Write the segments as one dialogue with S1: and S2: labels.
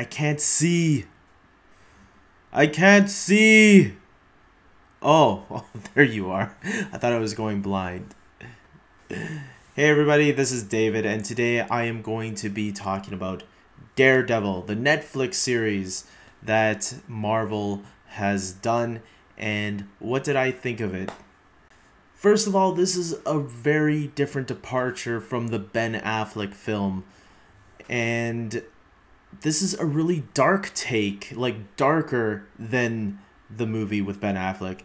S1: I can't see. I can't see. Oh, there you are. I thought I was going blind. Hey everybody, this is David, and today I am going to be talking about Daredevil, the Netflix series that Marvel has done, and what did I think of it? First of all, this is a very different departure from the Ben Affleck film, and this is a really dark take, like darker than the movie with Ben Affleck.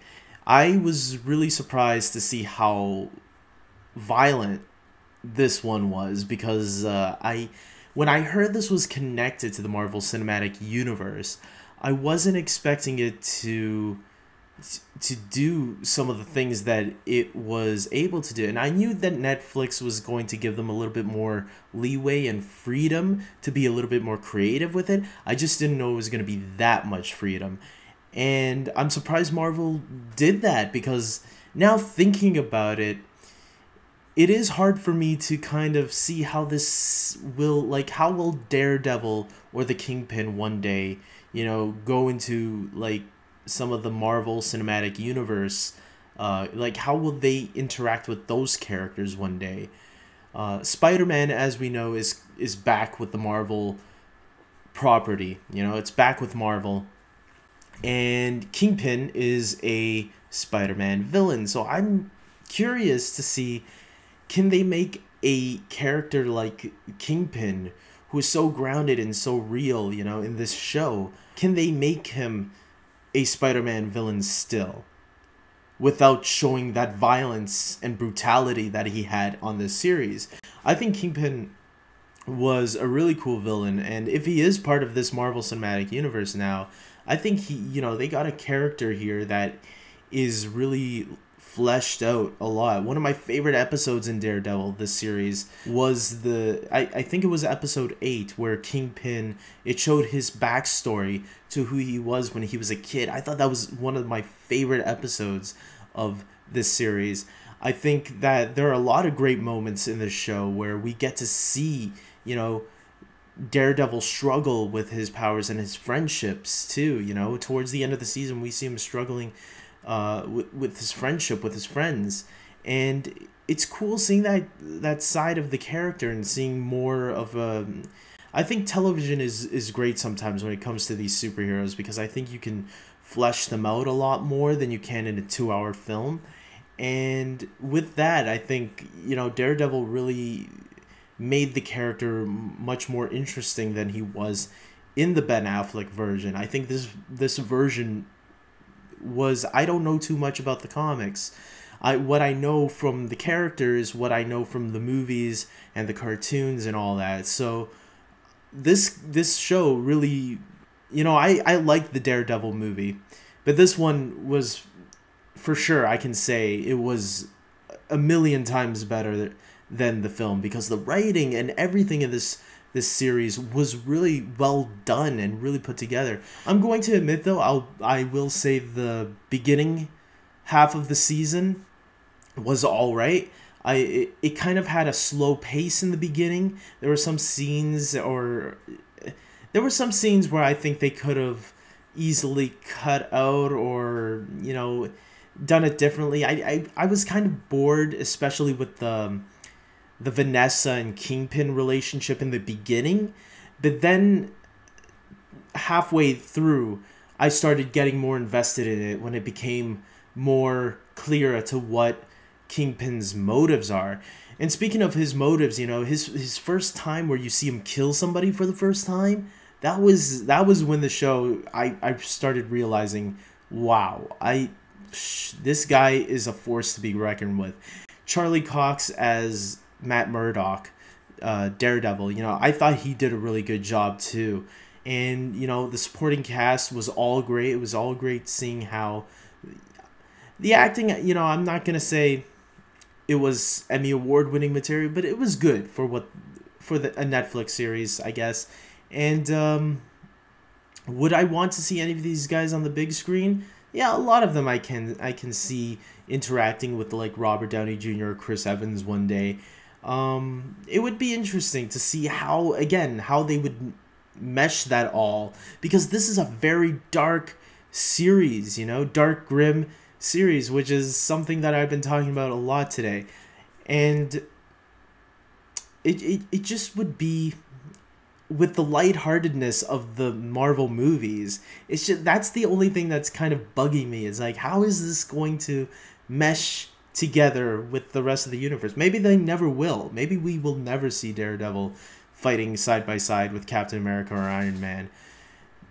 S1: I was really surprised to see how violent this one was because when I heard this was connected to the Marvel Cinematic Universe, I wasn't expecting it to do some of the things that it was able to do. And I knew that Netflix was going to give them a little bit more leeway and freedom to be a little bit more creative with it. I just didn't know it was going to be that much freedom. And I'm surprised Marvel did that, because now thinking about it, it is hard for me to kind of see how this will, like, how will Daredevil or the Kingpin one day, go into, like, some of the Marvel Cinematic Universe. Like, how will they interact with those characters one day? Spider-Man, as we know, is back with the Marvel property. It's back with Marvel. And Kingpin is a Spider-Man villain. So I'm curious to see, can they make a character like Kingpin, who is so grounded and so real, in this show, can they make him a Spider-Man villain still, without showing that violence and brutality that he had on this series? I think Kingpin was a really cool villain, and if he is part of this Marvel Cinematic Universe now, I think they got a character here that is really fleshed out a lot. One of my favorite episodes in Daredevil, this series, was I think it was episode 8, where Kingpin, it showed his backstory to who he was when he was a kid. I thought that was one of my favorite episodes of this series. I think that there are a lot of great moments in this show where we get to see, Daredevil struggle with his powers and his friendships too. Towards the end of the season, we see him struggling with his friendship with his friends, and it's cool seeing that side of the character and seeing more of a. I think television is great sometimes when it comes to these superheroes, because I think you can flesh them out a lot more than you can in a 2-hour film. And with that, I think Daredevil really made the character much more interesting than he was in the Ben Affleck version. I think this version was, I don't know too much about the comics. What I know from the characters, what I know from the movies and the cartoons and all that. So this show really, I liked the Daredevil movie, but this one was, for sure, I can say it was a million times better than the film, because the writing and everything in this series was really well done and really put together. I'm going to admit, though, I will say the beginning half of the season was all right. It kind of had a slow pace in the beginning. There were some scenes where I think they could have easily cut out, or done it differently. I was kind of bored, especially with the Vanessa and Kingpin relationship in the beginning, but then halfway through I started getting more invested in it when it became more clear to what Kingpin's motives are. And speaking of his motives, his first time where you see him kill somebody for the first time, that was when the show, I started realizing, wow, this guy is a force to be reckoned with. Charlie Cox as Matt Murdock, Daredevil, I thought he did a really good job too. And the supporting cast was all great. It was all great seeing how the acting, I'm not gonna say it was Emmy award winning material, but it was good for a Netflix series, I guess. And would I want to see any of these guys on the big screen? Yeah, a lot of them I can see interacting with, like, Robert Downey Jr. or Chris Evans one day. It would be interesting to see how they would mesh that all, because this is a very dark series, you know, dark, grim series, which is something that I've been talking about a lot today. And it just would be, with the lightheartedness of the Marvel movies, it's just, that's the only thing that's kind of bugging me. It's like, how is this going to mesh together with the rest of the universe? Maybe they never will. Maybe we will never see Daredevil fighting side by side with Captain America or Iron Man.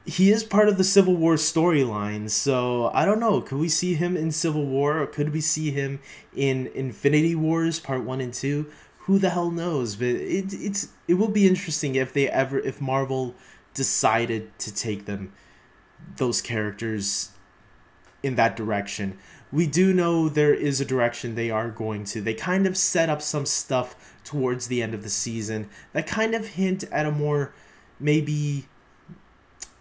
S1: He is part of the Civil War storyline, so I don't know. Could we see him in Civil War, or could we see him in Infinity Wars Part 1 and 2? Who the hell knows? But it will be interesting if Marvel decided to take those characters in that direction. We do know there is a direction they are going to. They kind of set up some stuff towards the end of the season that kind of hint at a more, maybe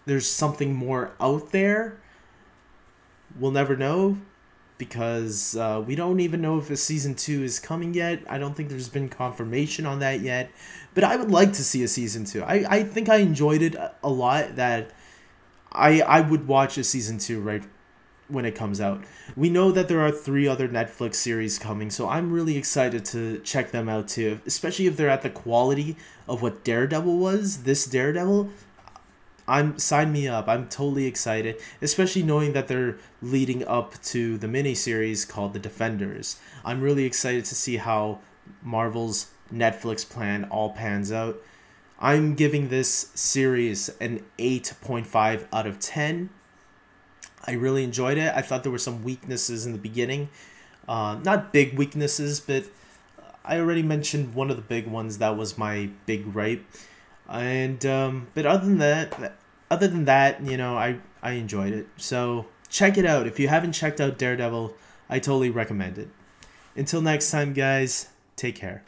S1: there's something more out there. We'll never know, because we don't even know if a season 2 is coming yet. I don't think there's been confirmation on that yet, but I would like to see a season 2. I think I enjoyed it a lot, that I would watch a season 2 right when it comes out. We know that there are 3 other Netflix series coming, so I'm really excited to check them out too, especially if they're at the quality of what Daredevil was. This Daredevil, sign me up. I'm totally excited, especially knowing that they're leading up to the miniseries called The Defenders. I'm really excited to see how Marvel's Netflix plan all pans out. I'm giving this series an 8.5 out of 10. I really enjoyed it. I thought there were some weaknesses in the beginning. Not big weaknesses, but I already mentioned one of the big ones. That was my big gripe. And but other than that, you know, I enjoyed it. So check it out. If you haven't checked out Daredevil, I totally recommend it. Until next time, guys, take care.